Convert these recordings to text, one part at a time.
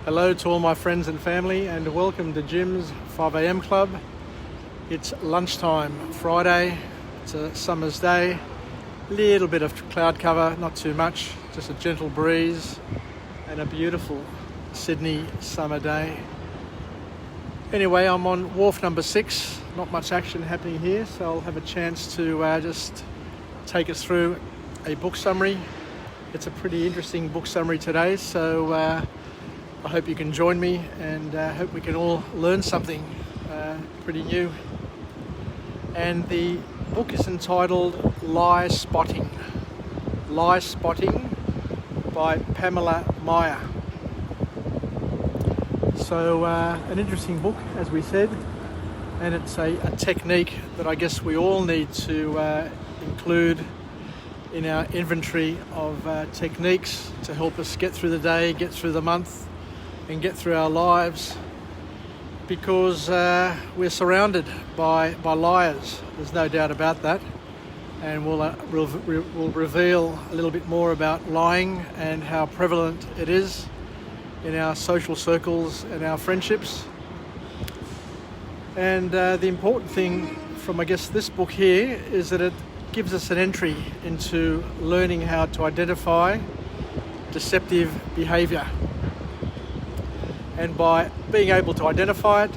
Hello to all my friends and family, and welcome to Jim's 5 a.m. club. It's lunchtime Friday, it's a summer's day, little bit of cloud cover, not too much, just a gentle breeze and a beautiful Sydney summer day. Anyway, I'm on wharf number 6, not much action happening here, so I'll have a chance to just take us through a book summary. It's a pretty interesting book summary today, so I hope you can join me, and hope we can all learn something pretty new. And the book is entitled Liespotting. Liespotting by Pamela Meyer. So an interesting book, as we said, and it's a technique that I guess we all need to include in our inventory of techniques to help us get through the day, get through the month, and get through our lives, because we're surrounded by liars. There's no doubt about that, and we'll reveal a little bit more about lying and how prevalent it is in our social circles and our friendships. And the important thing from, I guess, this book here is that it gives us an entry into learning how to identify deceptive behaviour. And by being able to identify it,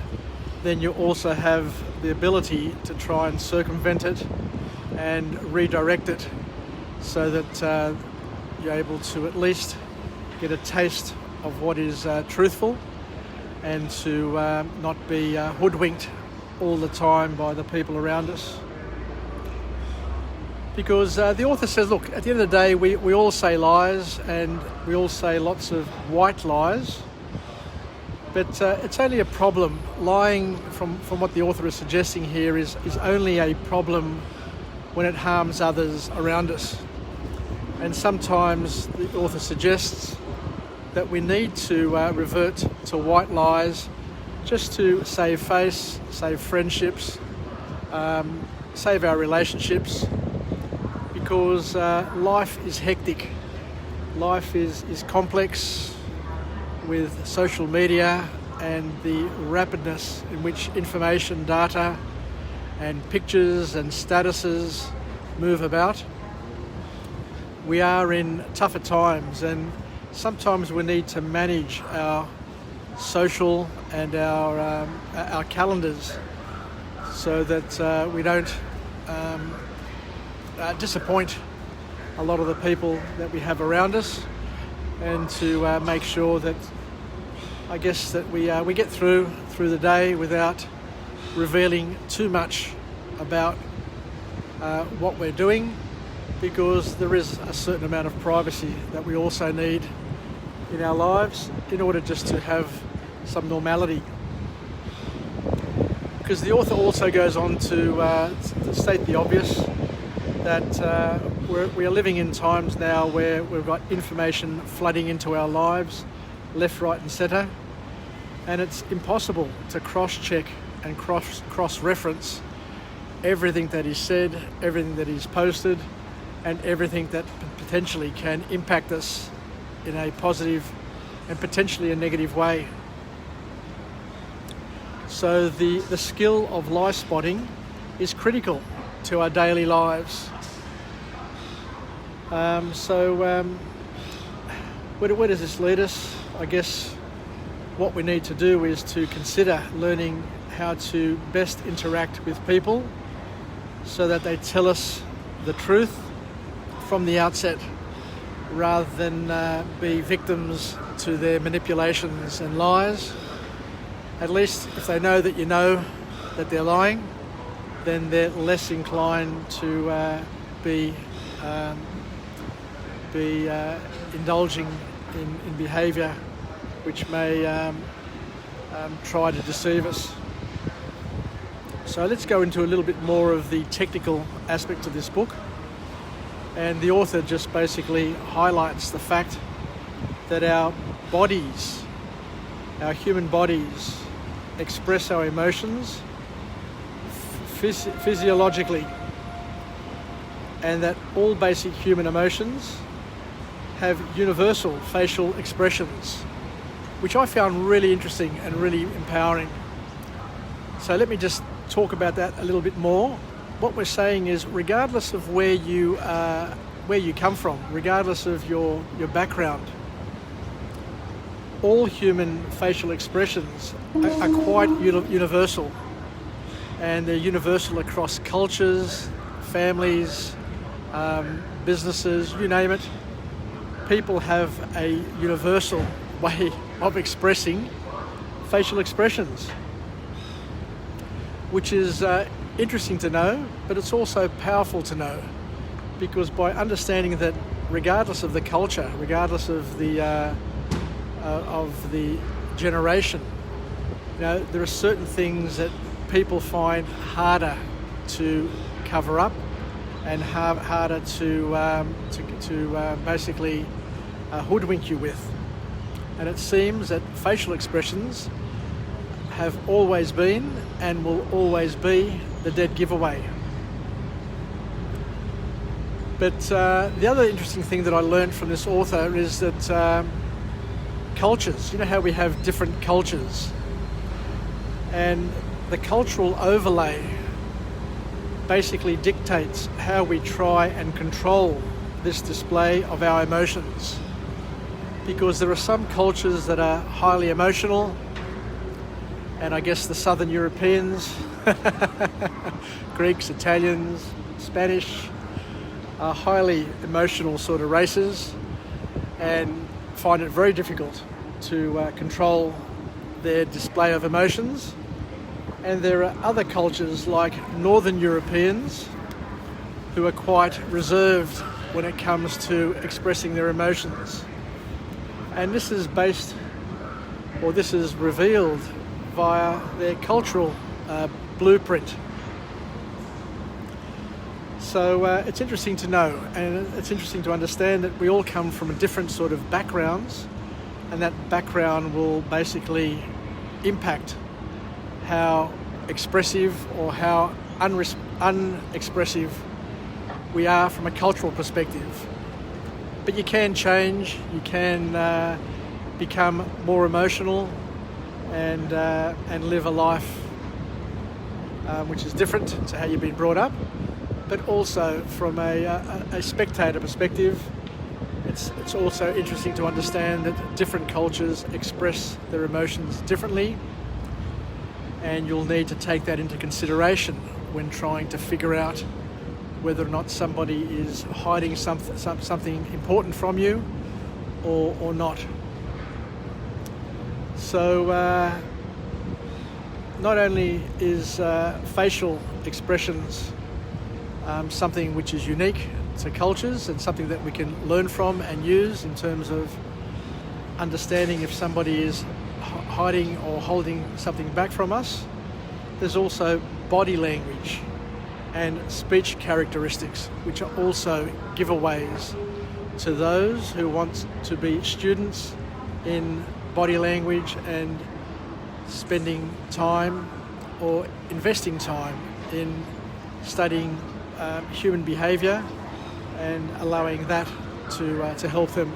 then you also have the ability to try and circumvent it and redirect it, so that you're able to at least get a taste of what is truthful, and to not be hoodwinked all the time by the people around us. Because the author says, look, at the end of the day, we all say lies, and we all say lots of white lies. But it's only a problem. Lying, from what the author is suggesting here, is only a problem when it harms others around us. And sometimes the author suggests that we need to revert to white lies just to save face, save friendships, save our relationships, because life is hectic. Life is complex, with social media and the rapidness in which information, data and pictures and statuses move about. We are in tougher times, and sometimes we need to manage our social and our calendars, so that we don't disappoint a lot of the people that we have around us, and to make sure that, I guess, that we get through the day without revealing too much about what we're doing, because there is a certain amount of privacy that we also need in our lives in order just to have some normality. Because the author also goes on to state the obvious, that we are living in times now where we've got information flooding into our lives, left, right and centre, and it's impossible to cross-check and cross-reference everything that is said, everything that is posted, and everything that potentially can impact us in a positive and potentially a negative way. So the skill of lie spotting is critical to our daily lives. Where does this lead us? I guess what we need to do is to consider learning how to best interact with people, so that they tell us the truth from the outset, rather than be victims to their manipulations and lies. At least if they know that you know that they're lying, then they're less inclined to be indulging in behaviour which may try to deceive us. So let's go into a little bit more of the technical aspects of this book. And the author just basically highlights the fact that our bodies, our human bodies, express our emotions physiologically, and that all basic human emotions have universal facial expressions, which I found really interesting and really empowering. So let me just talk about that a little bit more. What we're saying is, regardless of where you come from, regardless of your background, all human facial expressions are quite universal, and they're universal across cultures, families, businesses, you name it. People have a universal way of expressing facial expressions, which is interesting to know, but it's also powerful to know, because by understanding that regardless of the culture, regardless of the generation, there are certain things that people find harder to cover up and harder to basically hoodwink you with. And it seems that facial expressions have always been and will always be the dead giveaway. But the other interesting thing that I learned from this author is that cultures, how we have different cultures, and the cultural overlay basically dictates how we try and control this display of our emotions. Because there are some cultures that are highly emotional, and I guess the Southern Europeans, Greeks, Italians, Spanish, are highly emotional sort of races and find it very difficult to control their display of emotions. And there are other cultures like Northern Europeans who are quite reserved when it comes to expressing their emotions. And this is revealed via their cultural blueprint. So it's interesting to know, and it's interesting to understand that we all come from different sort of backgrounds, and that background will basically impact how expressive or how unexpressive we are from a cultural perspective. But you can change, you can become more emotional and live a life which is different to how you've been brought up. But also from a spectator perspective, it's also interesting to understand that different cultures express their emotions differently, and you'll need to take that into consideration when trying to figure out whether or not somebody is hiding something important from you or not. So not only is facial expressions something which is unique to cultures and something that we can learn from and use in terms of understanding if somebody is hiding or holding something back from us, there's also body language and speech characteristics, which are also giveaways to those who want to be students in body language and spending time or investing time in studying human behaviour and allowing that to help them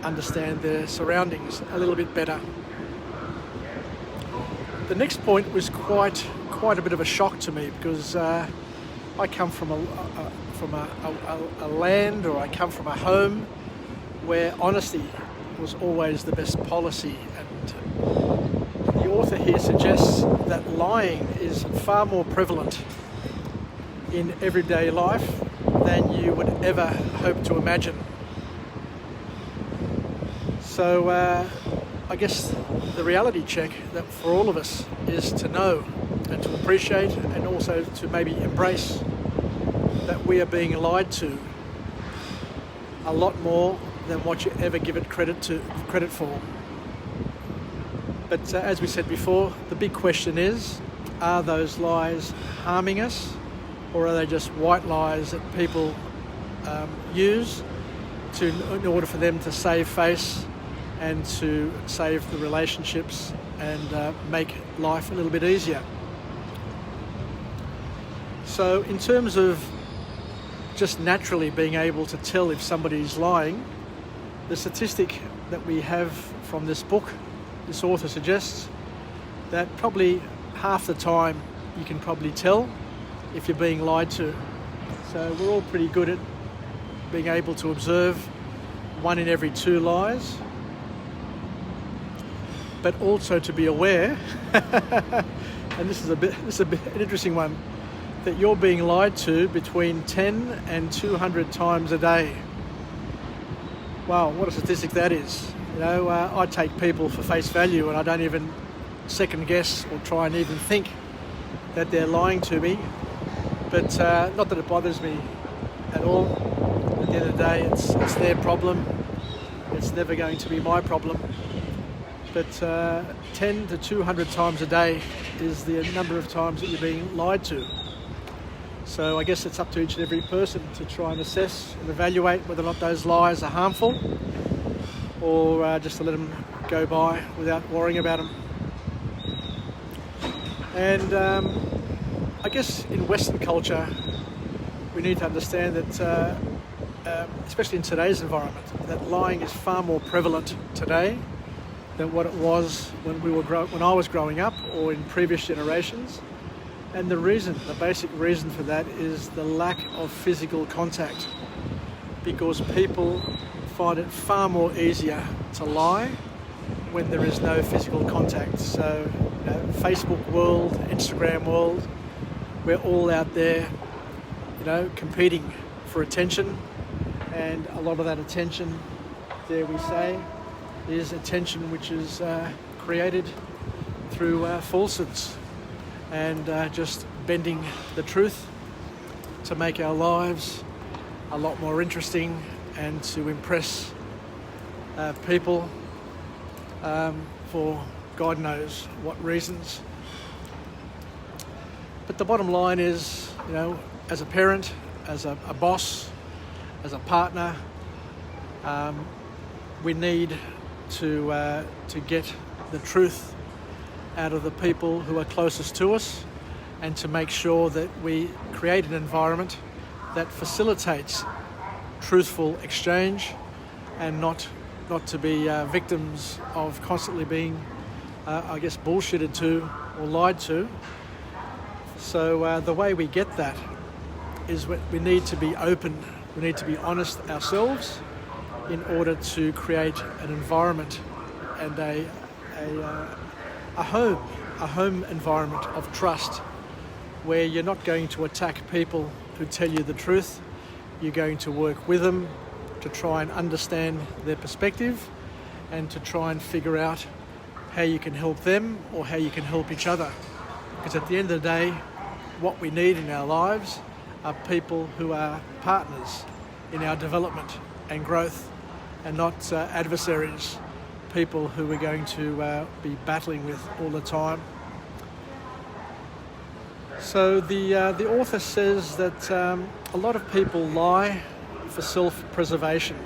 understand their surroundings a little bit better. The next point was quite a bit of a shock to me, because I come from a land, or I come from a home where honesty was always the best policy, and the author here suggests that lying is far more prevalent in everyday life than you would ever hope to imagine. So I guess the reality check that for all of us is to know and to appreciate, and also to maybe embrace that we are being lied to a lot more than what you ever give it credit for. But as we said before, the big question is, are those lies harming us, or are they just white lies that people use in order for them to save face and to save the relationships and make life a little bit easier? So in terms of just naturally being able to tell if somebody's lying, the statistic that we have from this book, this author suggests that probably half the time you can probably tell if you're being lied to. So we're all pretty good at being able to observe 1 in every 2 lies, but also to be aware, and this is a bit an interesting one, that you're being lied to between 10 and 200 times a day. Wow, what a statistic that is. I take people for face value, and I don't even second guess or try and even think that they're lying to me. But not that it bothers me at all. At the end of the day, it's their problem. It's never going to be my problem. But 10 to 200 times a day is the number of times that you're being lied to. So I guess it's up to each and every person to try and assess and evaluate whether or not those lies are harmful, or just to let them go by without worrying about them. And I guess in Western culture, we need to understand that, especially in today's environment, that lying is far more prevalent today than what it was when I was growing up or in previous generations. And the basic reason for that is the lack of physical contact, because people find it far more easier to lie when there is no physical contact. So, Facebook world, Instagram world, we're all out there, competing for attention, and a lot of that attention, dare we say, is attention which is created through falsehoods and just bending the truth to make our lives a lot more interesting and to impress people for God knows what reasons. But the bottom line is, as a parent, as a boss, as a partner, we need to get the truth out of the people who are closest to us, and to make sure that we create an environment that facilitates truthful exchange, and not to be victims of constantly being, bullshitted to or lied to. So the way we get that is we need to be open, we need to be honest ourselves in order to create an environment and a home environment of trust, where you're not going to attack people who tell you the truth. You're going to work with them to try and understand their perspective and to try and figure out how you can help them or how you can help each other. Because at the end of the day, what we need in our lives are people who are partners in our development and growth, and not adversaries, people who we're going to be battling with all the time. So the author says that a lot of people lie for self-preservation.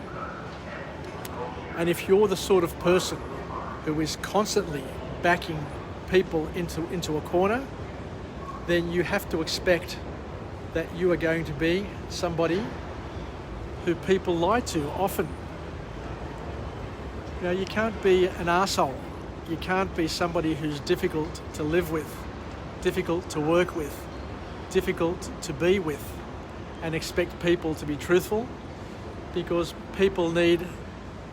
And if you're the sort of person who is constantly backing people into a corner, then you have to expect that you are going to be somebody who people lie to often. You can't be an arsehole. You can't be somebody who's difficult to live with, difficult to work with, difficult to be with, and expect people to be truthful, because people need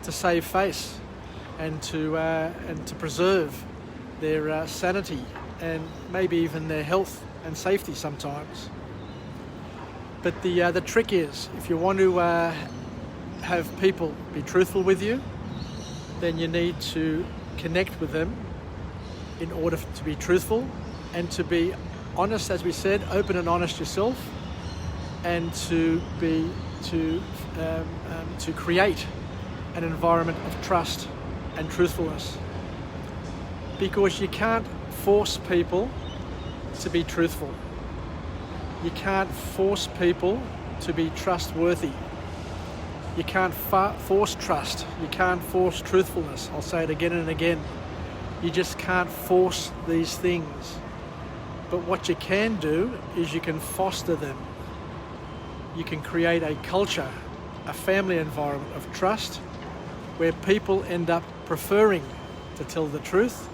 to save face and to preserve their sanity and maybe even their health and safety sometimes. But the trick is, if you want to have people be truthful with you, then you need to connect with them in order to be truthful and to be honest, as we said, open and honest yourself, and to create an environment of trust and truthfulness. Because you can't force people to be truthful. You can't force people to be trustworthy. You can't force trust. You can't force truthfulness. I'll say it again and again. You just can't force these things. But what you can do is you can foster them. You can create a culture, a family environment of trust, where people end up preferring to tell the truth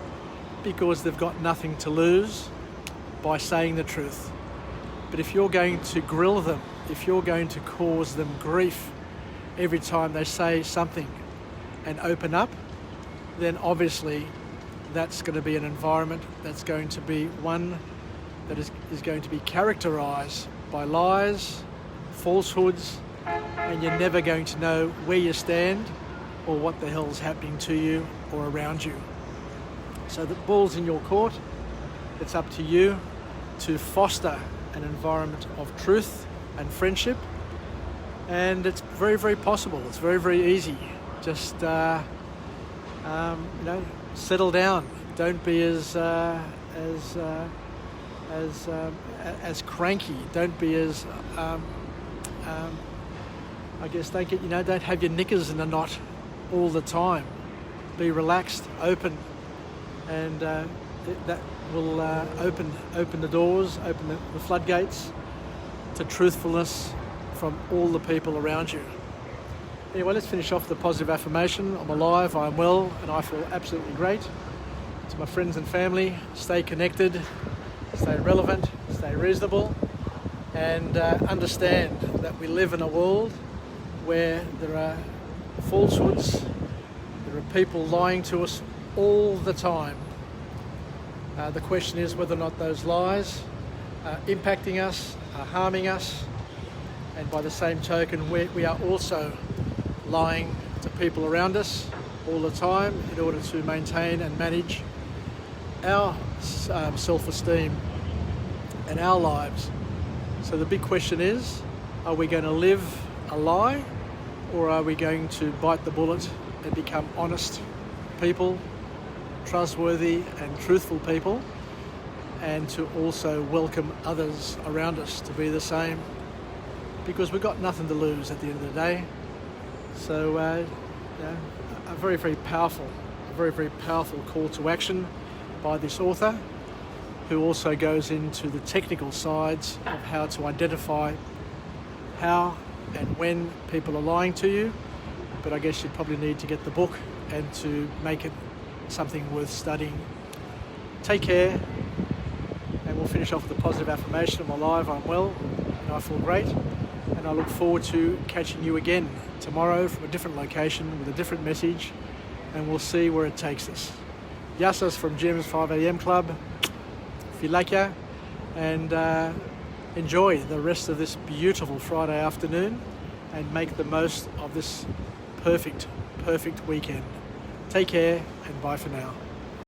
because they've got nothing to lose by saying the truth. But if you're going to grill them, if you're going to cause them grief every time they say something and open up, then obviously that's going to be an environment that's going to be one that is going to be characterised by lies, falsehoods, and you're never going to know where you stand or what the hell's happening to you or around you. So the ball's in your court. It's up to you to foster an environment of truth and friendship, and it's very, very possible. It's very, very easy. Just settle down. Don't be as cranky. Don't be as don't have your knickers in a knot all the time. Be relaxed, open, and that will open the doors, open the floodgates to truthfulness from all the people around you. Anyway, let's finish off the positive affirmation. I'm alive, I'm well, and I feel absolutely great. To my friends and family, stay connected, stay relevant, stay reasonable, and understand that we live in a world where there are falsehoods, there are people lying to us all the time. The question is whether or not those lies are impacting us, are harming us, and by the same token, we are also lying to people around us all the time in order to maintain and manage our self-esteem and our lives. So the big question is, are we going to live a lie, or are we going to bite the bullet and become honest people, trustworthy and truthful people, and to also welcome others around us to be the same, because we've got nothing to lose at the end of the day. So a very, very powerful call to action by this author, who also goes into the technical sides of how to identify how and when people are lying to you. But I guess you'd probably need to get the book and to make it something worth studying. Take care, and we'll finish off with a positive affirmation. I'm alive, I'm well, and I feel great. And I look forward to catching you again tomorrow from a different location with a different message, and we'll see where it takes us. Yassas from Jim's 5am Club. Filakya, and enjoy the rest of this beautiful Friday afternoon and make the most of this perfect weekend. Take care, and bye for now.